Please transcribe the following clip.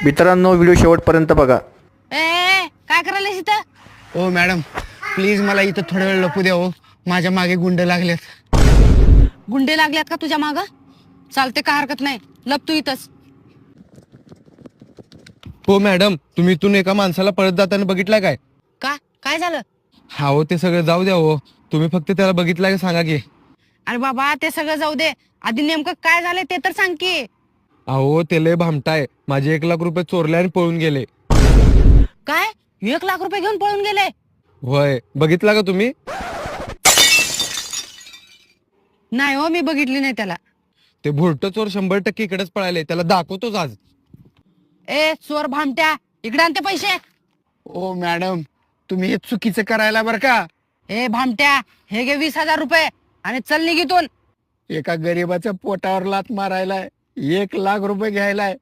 मित्रांनो, व्हिडिओ शेवटपर्यंत बघा. ए काय करायला इथं? ओ मॅडम, प्लीज मला इथं थोडा वेळ लपू द्या. हो, माझ्या मागे गुंड लागलेत. गुंडे लागल्यात का तुझ्या माग? चालते, काय हरकत नाही, लप तू इथंच. हो मॅडम, तुम्ही इथून एका माणसाला पळत जाताना बघितलाय काय? का काय झालं? हा हो, ते सगळं जाऊ द्या हो. तुम्ही फक्त त्याला बघितलाय का सांगा की. अरे बाबा, ते सगळं जाऊ दे, आधी नेमकं काय झालंय ते तर सांग की. अहो, ते लय भामटाय. माझे 1,00,000 रुपये चोरले आणि पळून गेले. काय 1,00,000 रुपये घेऊन पळून गेले? होय, बघितला का तुम्ही? नाही हो, मी बघितली नाही त्याला. ते भुरट चोर 100% इकडेच पळाले. त्याला दाखवतोच आज. ए चोर भामट्या, इकडे आणते पैसे. ओ मॅडम, तुम्ही हे चुकीचं करायला बरं का. ए भामट्या, हे घे 20,000 रुपये आणि चल निघितून. एका गरीबाच्या पोटावर लात मारायलाय, 1,00,000 रुपये घ्यायलाय.